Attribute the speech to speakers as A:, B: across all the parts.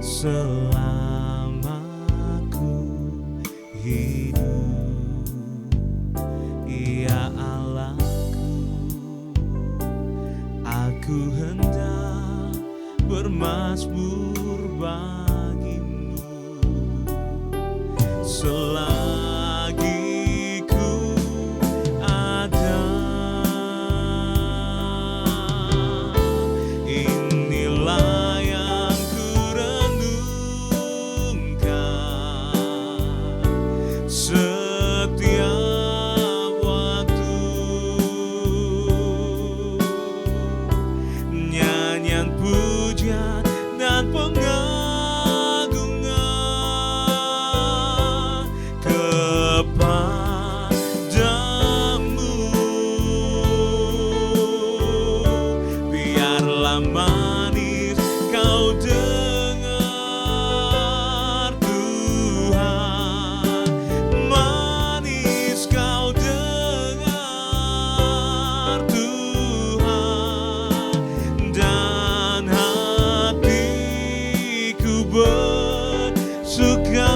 A: selama ku hidup. Ya Allahku, aku hendak bermazmur bagimu selagi ku ada. Inilah yang ku renungkan setiap waktu, nyanyian pujian dan pengagungan kepadamu. Biarlah manis kau dengar Tuhan, manis kau dengar Tuhan, dan hatiku bersuka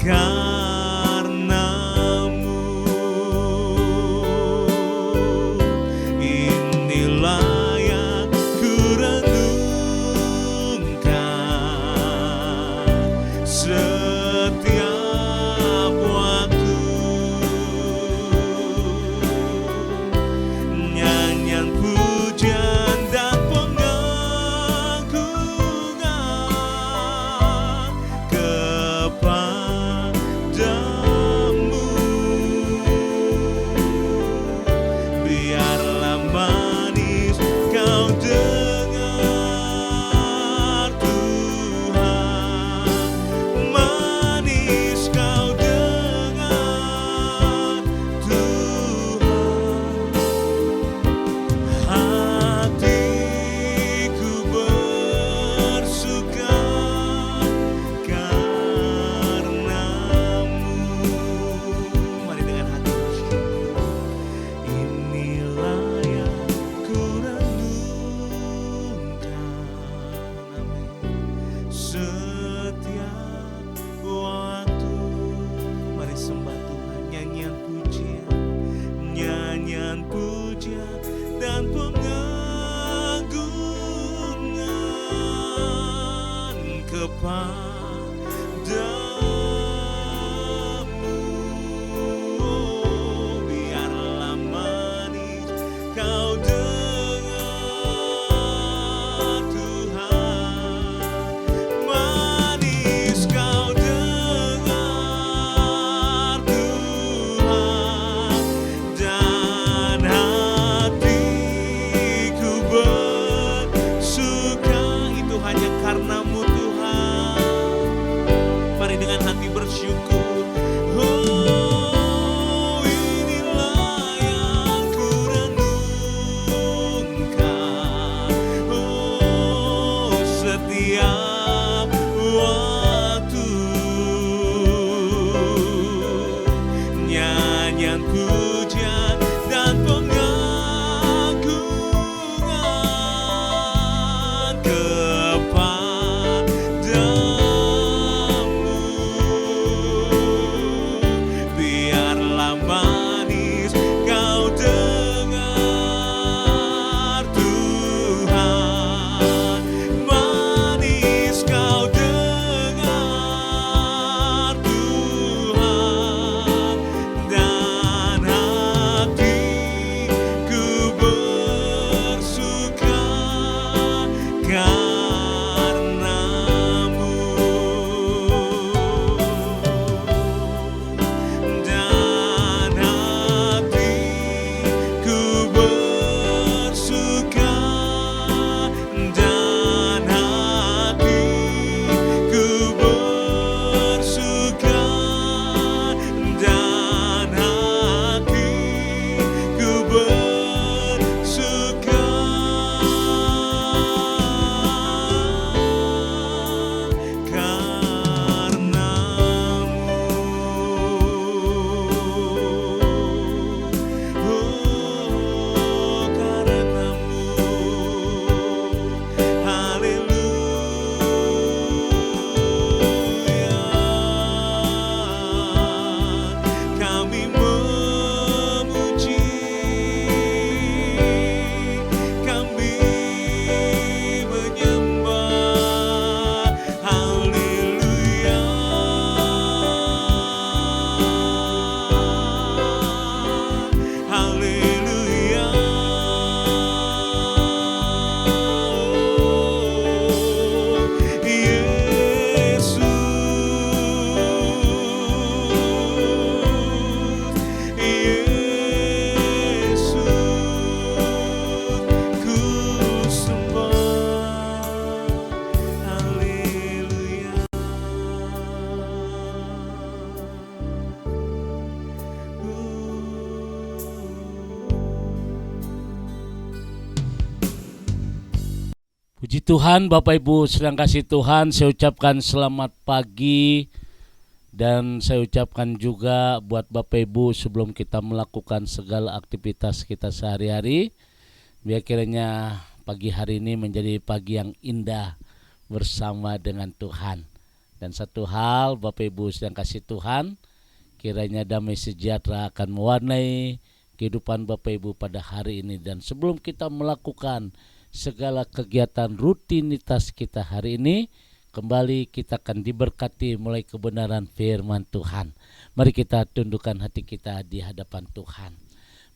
A: karenamu. Inilah yang ku renungkan setiap waktu, nyanyian pujian dan pengagungan kepadamu. Biarlah manis kau dengar Tuhan, manis kau dengar Tuhan, hatiku bersuka karenamu. Mari dengan hati bersyukur. Inilah yang ku renungkan, amin, setiap waktu. Mari sembah Tuhan, nyanyian pujian dan pengagungan kepadamu. Biarlah manis kau dengar Tuhan, manis kau dengar Tuhan, dan hatiku bersuka. Itu hanya karenamu Tuhan. Mari dengan hati bersyukur. Oh, inilah yang ku renungkan, oh, setiap waktu, nyanyian pujian dan pengagungan kepadamu. Biarlah manis kau dengar Tuhan, manis
B: Puji Tuhan, Bapak Ibu sedang kasih Tuhan, saya ucapkan selamat pagi dan saya ucapkan juga buat Bapak Ibu sebelum kita melakukan segala aktivitas kita sehari-hari, biar kiranya pagi hari ini menjadi pagi yang indah bersama dengan Tuhan. Dan satu hal, Bapak Ibu sedang kasih Tuhan, kiranya damai sejahtera akan mewarnai kehidupan Bapak Ibu pada hari ini. Dan sebelum kita melakukan segala kegiatan rutinitas kita hari ini, kembali kita akan diberkati mulai kebenaran firman Tuhan. Mari kita tundukkan hati kita di hadapan Tuhan.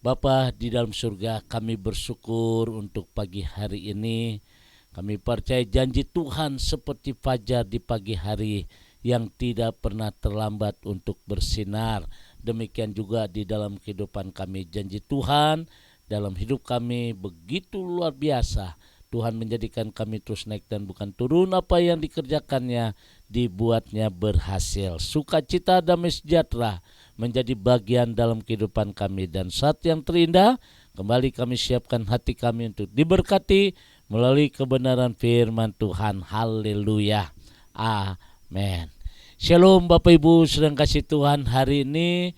B: Bapa di dalam surga, kami bersyukur untuk pagi hari ini. Kami percaya janji Tuhan seperti fajar di pagi hari yang tidak pernah terlambat untuk bersinar. Demikian juga di dalam kehidupan kami, janji Tuhan dalam hidup kami begitu luar biasa. Tuhan menjadikan kami terus naik dan bukan turun. Apa yang dikerjakannya dibuatnya berhasil. Sukacita damai sejahtera menjadi bagian dalam kehidupan kami. Dan saat yang terindah, kembali kami siapkan hati kami untuk diberkati melalui kebenaran firman Tuhan. Haleluya. Amin. Shalom Bapak Ibu sedang kasih Tuhan. Hari ini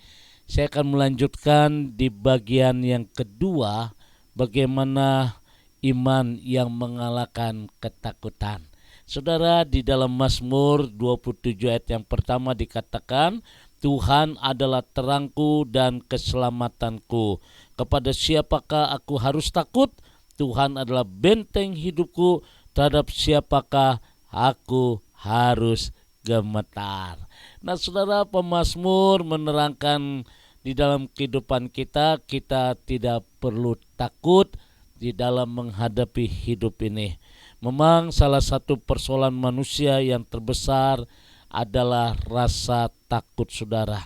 B: saya akan melanjutkan di bagian yang kedua, bagaimana iman yang mengalahkan ketakutan. Saudara, di dalam Mazmur 27 ayat yang pertama dikatakan, Tuhan adalah terangku dan keselamatanku. Kepada siapakah aku harus takut? Tuhan adalah benteng hidupku. Terhadap siapakah aku harus gemetar? Nah, saudara, pemazmur menerangkan di dalam kehidupan kita tidak perlu takut di dalam menghadapi hidup ini. Memang salah satu persoalan manusia yang terbesar adalah rasa takut, saudara.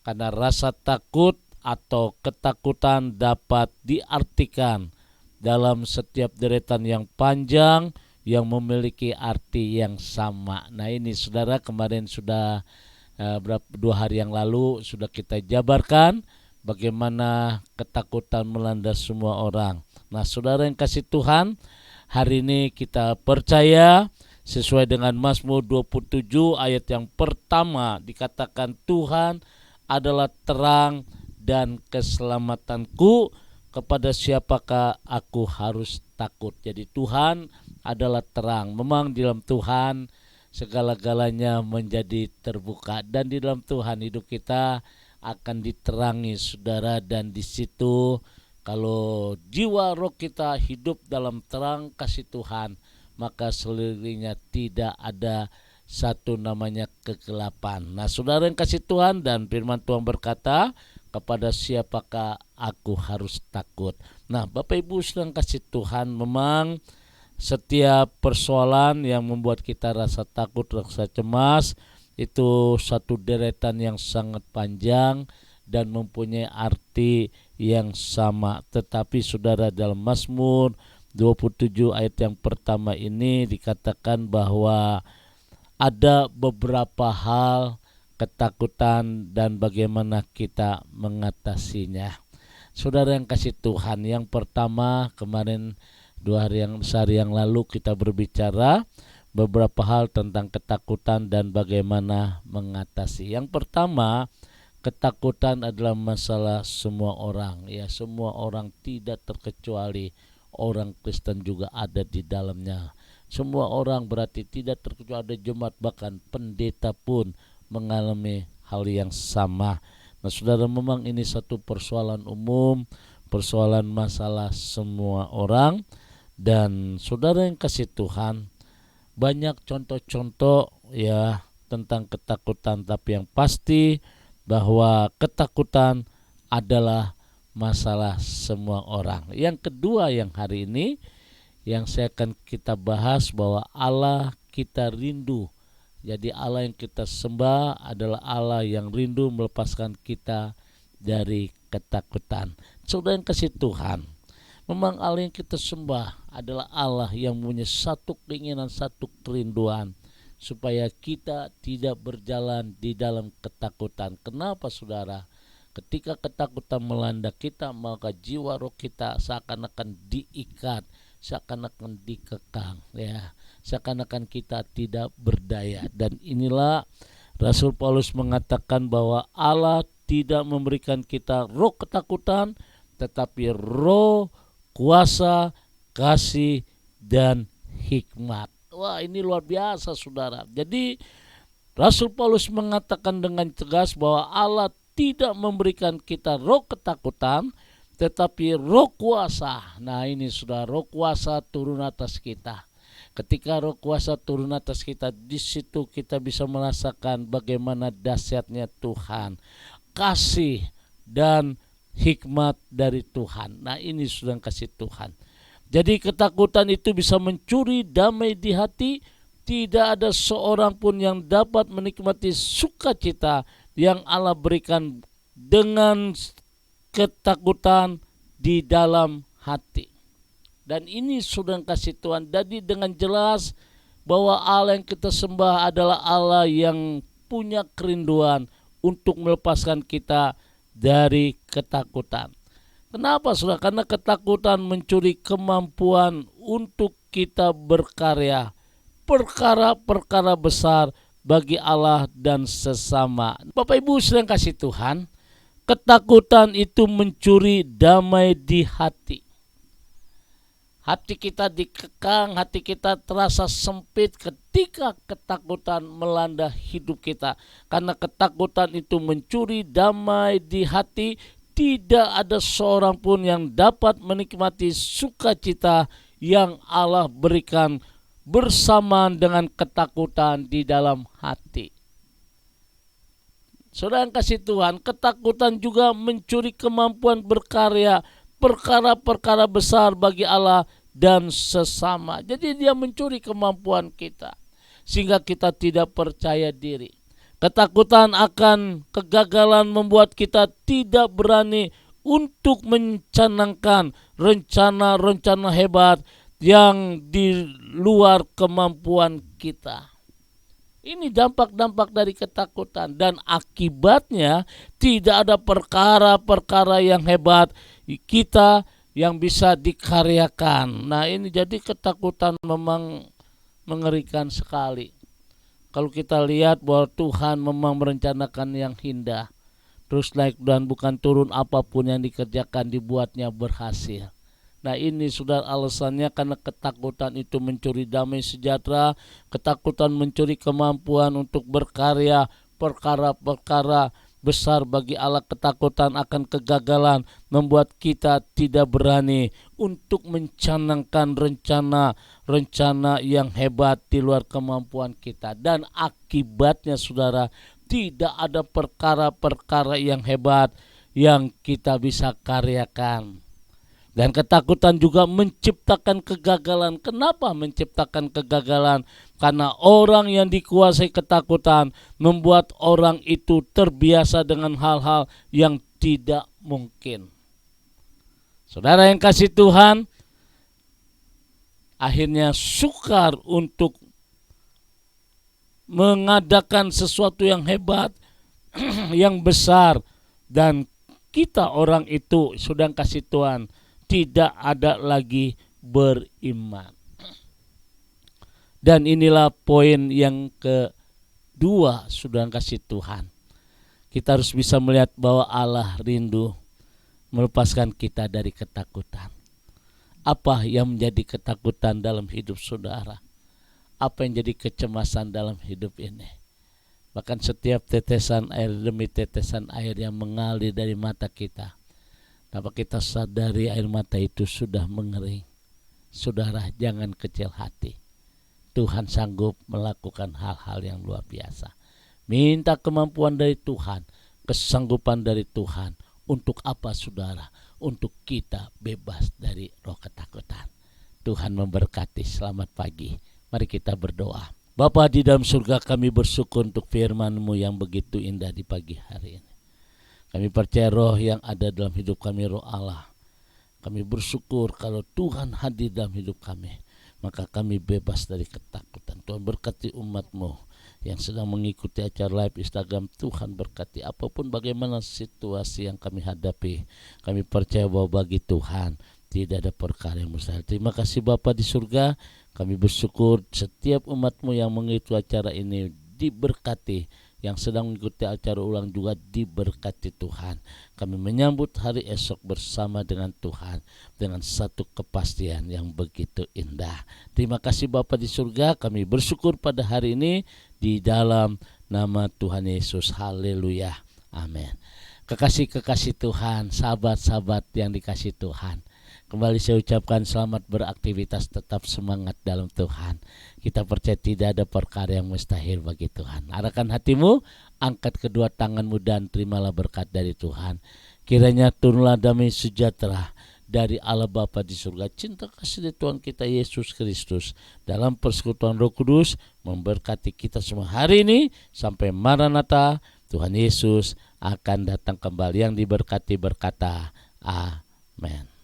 B: Karena rasa takut atau ketakutan dapat diartikan dalam setiap deretan yang panjang yang memiliki arti yang sama. Nah ini saudara, kemarin sudah 2 hari yang lalu sudah kita jabarkan bagaimana ketakutan melanda semua orang. Nah saudara yang kasih Tuhan, hari ini kita percaya sesuai dengan Mazmur 27 ayat yang pertama dikatakan, Tuhan adalah terang dan keselamatanku, kepada siapakah aku harus takut? Jadi Tuhan adalah terang. Memang di dalam Tuhan segala-galanya menjadi terbuka, dan di dalam Tuhan hidup kita akan diterangi, saudara. Dan di situ kalau jiwa roh kita hidup dalam terang kasih Tuhan, maka sekelilingnya tidak ada satu namanya kegelapan. Nah saudara yang kasih Tuhan, dan firman Tuhan berkata, kepada siapakah aku harus takut? Nah Bapak Ibu sedang kasih Tuhan, memang setiap persoalan yang membuat kita rasa takut, rasa cemas, itu satu deretan yang sangat panjang dan mempunyai arti yang sama. Tetapi saudara, dalam Mazmur 27 ayat yang pertama ini dikatakan bahwa ada beberapa hal ketakutan dan bagaimana kita mengatasinya. Saudara yang kasih Tuhan, yang pertama kemarin sehari yang lalu kita berbicara beberapa hal tentang ketakutan dan bagaimana mengatasi. Yang pertama, ketakutan adalah masalah semua orang. Ya, semua orang tidak terkecuali orang Kristen juga ada di dalamnya. Semua orang berarti tidak terkecuali, ada jemaat, bahkan pendeta pun mengalami hal yang sama. Nah saudara, memang ini satu persoalan umum, persoalan masalah semua orang. Dan saudara yang kasih Tuhan, banyak contoh-contoh ya tentang ketakutan, tapi yang pasti bahwa ketakutan adalah masalah semua orang. Yang kedua yang hari ini yang saya akan kita bahas, bahwa Allah kita rindu. Jadi Allah yang kita sembah adalah Allah yang rindu melepaskan kita dari ketakutan. Saudara yang kasih Tuhan, memang Allah yang kita sembah adalah Allah yang punya satu keinginan, satu kerinduan, supaya kita tidak berjalan di dalam ketakutan. Kenapa saudara? Ketika ketakutan melanda kita, maka jiwa roh kita seakan-akan diikat, seakan-akan dikekang, ya, seakan-akan kita tidak berdaya. Dan inilah Rasul Paulus mengatakan bahwa Allah tidak memberikan kita roh ketakutan, tetapi roh kuasa, kasih, dan hikmat. Wah, ini luar biasa, saudara. Jadi Rasul Paulus mengatakan dengan tegas bahwa Allah tidak memberikan kita roh ketakutan, tetapi roh kuasa. Nah, ini sudah roh kuasa turun atas kita. Ketika roh kuasa turun atas kita, di situ kita bisa merasakan bagaimana dahsyatnya Tuhan, kasih dan hikmat dari Tuhan. Nah, ini sudah kasih Tuhan. Jadi ketakutan itu bisa mencuri damai di hati. Tidak ada seorang pun yang dapat menikmati sukacita yang Allah berikan dengan ketakutan di dalam hati. Dan ini sudah kasih Tuhan. Jadi dengan jelas bahwa Allah yang kita sembah adalah Allah yang punya kerinduan untuk melepaskan kita dari ketakutan. Kenapa, saudara? Karena ketakutan mencuri kemampuan untuk kita berkarya. Perkara-perkara besar bagi Allah dan sesama. Bapak Ibu sedang kasih Tuhan, ketakutan itu mencuri damai di hati. Hati kita dikekang, hati kita terasa sempit ketika ketakutan melanda hidup kita. Karena ketakutan itu mencuri damai di hati, tidak ada seorang pun yang dapat menikmati sukacita yang Allah berikan bersamaan dengan ketakutan di dalam hati. Saudara yang kasih Tuhan, ketakutan juga mencuri kemampuan berkarya perkara-perkara besar bagi Allah dan sesama. Jadi dia mencuri kemampuan kita sehingga kita tidak percaya diri. Ketakutan akan kegagalan membuat kita tidak berani untuk mencanangkan rencana-rencana hebat yang di luar kemampuan kita. Ini dampak-dampak dari ketakutan, dan akibatnya tidak ada perkara-perkara yang hebat kita yang bisa dikaryakan. Nah, ini jadi ketakutan memang mengerikan sekali. Kalau kita lihat bahwa Tuhan memang merencanakan yang indah, terus naik dan bukan turun, apapun yang dikerjakan dibuatnya berhasil. Nah, ini sudah alasannya, karena ketakutan itu mencuri damai sejahtera, ketakutan mencuri kemampuan untuk berkarya perkara-perkara besar bagi Allah, ketakutan akan kegagalan membuat kita tidak berani untuk mencanangkan rencana-rencana yang hebat di luar kemampuan kita. Dan akibatnya, saudara, tidak ada perkara-perkara yang hebat yang kita bisa karyakan. Dan ketakutan juga menciptakan kegagalan. Kenapa menciptakan kegagalan? Karena orang yang dikuasai ketakutan membuat orang itu terbiasa dengan hal-hal yang tidak mungkin. Saudara yang kasih Tuhan, akhirnya sukar untuk mengadakan sesuatu yang hebat, yang besar. Dan kita orang itu sudah kasih Tuhan, tidak ada lagi beriman. Dan inilah poin yang kedua, sudah kasih Tuhan. Kita harus bisa melihat bahwa Allah rindu melepaskan kita dari ketakutan. Apa yang menjadi ketakutan dalam hidup saudara? Apa yang jadi kecemasan dalam hidup ini? Bahkan setiap tetesan air demi tetesan air yang mengalir dari mata kita, dapat kita sadari air mata itu sudah mengering. Saudara, jangan kecil hati. Tuhan sanggup melakukan hal-hal yang luar biasa. Minta kemampuan dari Tuhan, kesanggupan dari Tuhan. Untuk apa, saudara? Untuk kita bebas dari roh ketakutan. Tuhan memberkati. Selamat pagi. Mari kita berdoa. Bapa di dalam surga, kami bersyukur untuk firman-Mu yang begitu indah di pagi hari ini. Kami percaya roh yang ada dalam hidup kami, roh Allah. Kami bersyukur kalau Tuhan hadir dalam hidup kami, maka kami bebas dari ketakutan. Tuhan berkati umat-Mu yang sedang mengikuti acara live Instagram. Tuhan berkati apapun bagaimana situasi yang kami hadapi. Kami percaya bahwa bagi Tuhan tidak ada perkara yang mustahil. Terima kasih Bapa di surga, kami bersyukur setiap umat-Mu yang mengikuti acara ini diberkati, yang sedang mengikuti acara ulang juga diberkati Tuhan. Kami menyambut hari esok bersama dengan Tuhan dengan satu kepastian yang begitu indah. Terima kasih Bapa di surga, kami bersyukur pada hari ini di dalam nama Tuhan Yesus. Haleluya. Amin. Kekasih-kekasih Tuhan, sahabat-sahabat yang dikasih Tuhan, kembali saya ucapkan selamat beraktivitas, tetap semangat dalam Tuhan. Kita percaya tidak ada perkara yang mustahil bagi Tuhan. Arahkan hatimu, angkat kedua tanganmu dan terimalah berkat dari Tuhan. Kiranya turunlah damai sejahtera dari Allah Bapa di surga, cinta kasih dari Tuhan kita Yesus Kristus dalam persekutuan Roh Kudus memberkati kita semua hari ini sampai Maranatha. Tuhan Yesus akan datang kembali. Yang diberkati berkata amin.